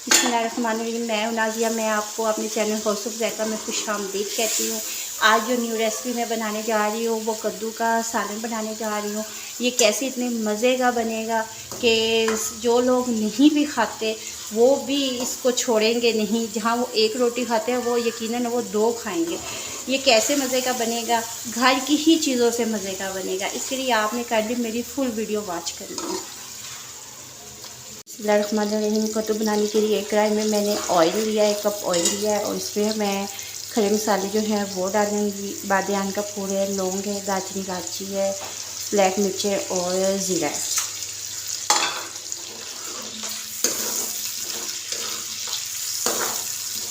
बिस्मिल्लाहिर्रहमानिर्रहीम। मैं नाज़िया, मैं आपको अपने चैनल हौसुफ ज़ैक़ा में खुशामदीद कहती हूँ। आज जो न्यू रेसिपी मैं बनाने जा रही हूँ वो कद्दू का सालन बनाने जा रही हूँ। ये कैसे इतने मज़े का बनेगा कि जो लोग नहीं भी खाते वो भी इसको छोड़ेंगे नहीं। जहाँ वो एक रोटी खाते हैं वो यकीनन वो दो खाएंगे। ये कैसे मज़े का बनेगा, घर की ही चीज़ों से मज़े का बनेगा। इसके लिए आपने काइंडली मेरी फुल वीडियो वॉच करनी है। बिस्मिल्लाहिर्रहमानिर्रहीम। कद्दू बनाने के लिए एक कढ़ाई में मैंने ऑयल लिया है, 1 कप ऑयल लिया है और इसमें मैं खड़े मसाले जो हैं वो डालूँगी। बादियान का फूल है, लौंग है, दालचीनी इलायची है, ब्लैक मिर्च है और ज़ीरा है।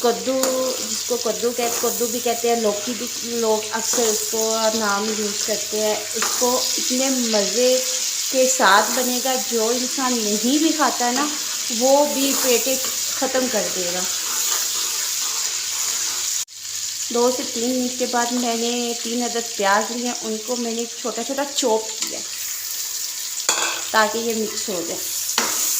कद्दू, जिसको कद्दू भी कहते हैं, लौकी भी लोग अक्सर उसको नाम यूज़ करते हैं। इसको इतने मज़े के साथ बनेगा, जो इंसान नहीं भी खाता ना वो भी पेटे ख़त्म कर देगा। 2 से 3 मिनट के बाद मैंने 3 अदद प्याज लिए, उनको मैंने छोटा छोटा चॉप किया ताकि ये मिक्स हो जाए।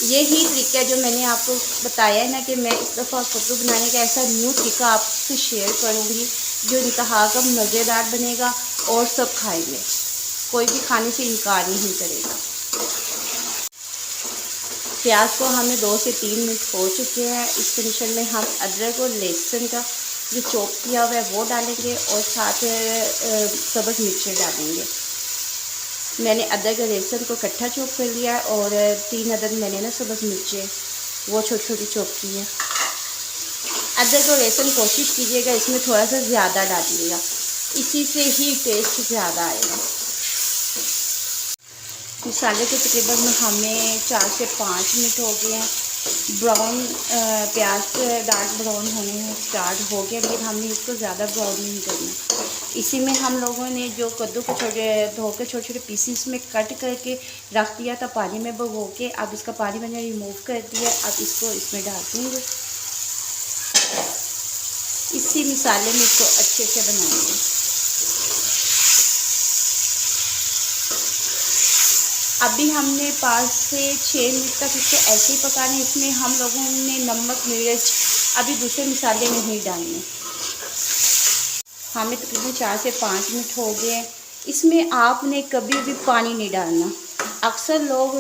यही तरीका जो मैंने आपको बताया है ना कि मैं इस दफ़ा कद्दू बनाने का ऐसा न्यू तरीका आपसे शेयर करूँगी जो इंतहा का मज़ेदार बनेगा और सब खाएंगे, कोई भी खाने से इनकार नहीं करेगा। प्याज को हमें 2 से 3 मिनट हो चुके हैं। इस कंडीशन में हम अदरक और लहसुन का जो चॉप किया हुआ है वो डालेंगे और साथ सब्ज़ मिर्च डालेंगे। मैंने अदरक और लहसुन को इकट्ठा चॉप कर लिया और 3 अदद मैंने ना सब्ज़ मिर्चें वो छोटी छोटी चॉप की है। अदरक और लहसुन कोशिश कीजिएगा इसमें थोड़ा सा ज़्यादा डालिएगा, इसी से ही टेस्ट ज़्यादा आएगा। मसाले को तकरीबन हमें 4 से 5 मिनट हो गए हैं। ब्राउन प्याज डार्क ब्राउन होने स्टार्ट हो गया, लेकिन हमने इसको ज़्यादा ब्राउन नहीं करना। इसी में हम लोगों ने जो कद्दू को धो के छोटे छोटे पीसीस में कट करके रख दिया था पानी में भिगो के। अब इसका पानी मैंने रिमूव कर दिया। अब इसको इसमें डाल दूँगी। इसी मसाले में इसको अच्छे से बनाएंगे। अभी हमने 5 से 6 मिनट तक इसको ऐसे ही पकाना है। इसमें हम लोगों ने नमक, मिर्च, अभी दूसरे मसाले नहीं डालने। हमें तकरीबन 4 से 5 मिनट हो गए। इसमें आपने कभी भी पानी नहीं डालना। अक्सर लोग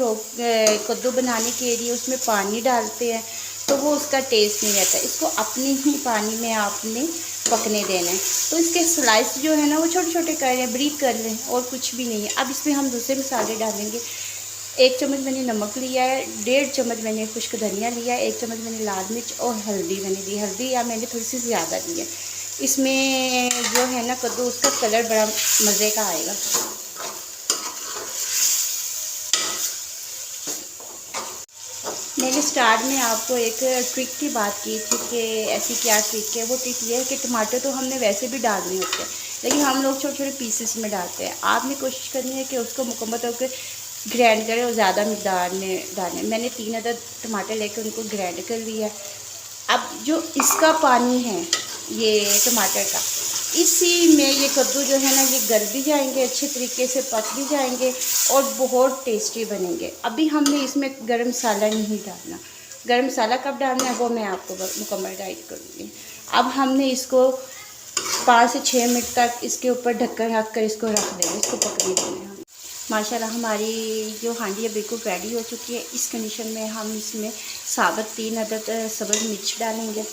कद्दू बनाने के लिए उसमें पानी डालते हैं तो वो उसका टेस्ट नहीं रहता। इसको अपने ही पानी में आपने पकने देना है। तो इसके स्लाइस जो है ना वो छोटे छोटे कर लें, ब्रीक कर लें और कुछ भी नहीं है। अब इसमें हम दूसरे मसाले डालेंगे। 1 चम्मच मैंने नमक लिया है, 1.5 चम्मच मैंने खुश्क धनिया लिया है, 1 चम्मच मैंने लाल मिर्च और हल्दी मैंने दी। हल्दी या मैंने थोड़ी सी ज़्यादा दी है। इसमें जो है ना कद्दू उसका कलर बड़ा मज़े का आएगा। मैंने स्टार्ट में आपको एक ट्रिक की बात की थी कि ऐसी क्या ट्रिक है। वो ट्रिक ये है कि टमाटर तो हमने वैसे भी डालने होते हैं, लेकिन हम लोग छोटे छोटे पीसेस में डालते हैं। आपने कोशिश करनी है कि उसको मुकम्मल तौर पर ग्राइंड करें और ज़्यादा मिकदार में डालें। मैंने 3 अदद टमाटर लेकर उनको ग्राइंड कर लिया। अब जो इसका पानी है ये टमाटर का, इसी में ये कद्दू जो है ना ये गल भी जाएंगे, अच्छे तरीके से पक भी जाएंगे और बहुत टेस्टी बनेंगे। अभी हमने इसमें गरम मसाला नहीं डालना। गरम मसाला कब डालना है वो मैं आपको मुकम्मल गाइड करूँगी। अब हमने इसको 5 से 6 मिनट तक इसके ऊपर ढक्कन रख कर इसको रख देंगे, इसको पकने देंगे। माशाल्लाह हमारी जो हांडी है बिल्कुल रेडी हो चुकी है। इस कंडीशन में हम इसमें साबुत 3 अदद सब्ज़ मिर्च डालेंगे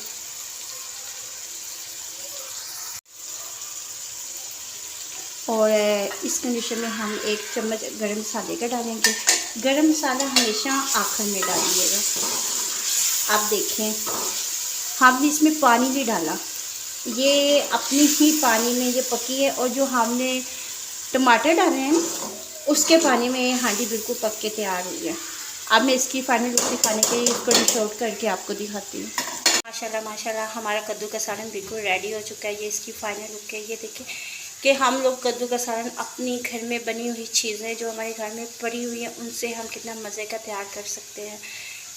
और इस कंडीशन में हम 1 चम्मच गरम मसाले का डालेंगे। गरम मसाला हमेशा आखिर में डालिएगा। आप देखें हमने इसमें पानी नहीं डाला, ये अपनी ही पानी में ये पकी है और जो हमने टमाटर डाले हैं उसके पानी में हांडी बिल्कुल पक के तैयार हुई है। अब मैं इसकी फाइनल लुक दिखाने के लिए इसको डिश आउट करके आपको दिखाती हूँ। माशाल्लाह माशाल्लाह हमारा कद्दू का सालन बिल्कुल रेडी हो चुका है। ये इसकी फाइनल लुक है। ये देखिए कि हम लोग कद्दू का सालन अपनी घर में बनी हुई चीज़ें जो हमारे घर में पड़ी हुई हैं उनसे हम कितना मज़े का तैयार कर सकते हैं।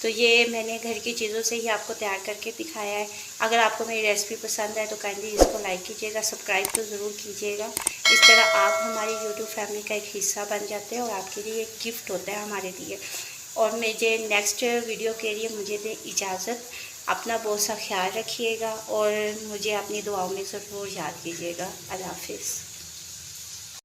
तो ये मैंने घर की चीज़ों से ही आपको तैयार करके दिखाया है। अगर आपको मेरी रेसिपी पसंद है तो काइंडली इसको लाइक कीजिएगा, सब्सक्राइब तो ज़रूर कीजिएगा। इस तरह आप हमारी यूट्यूब फैमिली का एक हिस्सा बन जाते हैं और आपके लिए एक गिफ्ट होता है हमारे लिए। और मुझे नेक्स्ट वीडियो के लिए मुझे दें इजाज़त। अपना बहुत सा ख्याल रखिएगा और मुझे अपनी दुआओं में ज़रूर याद कीजिएगा। अल्लाह हाफ़िज़।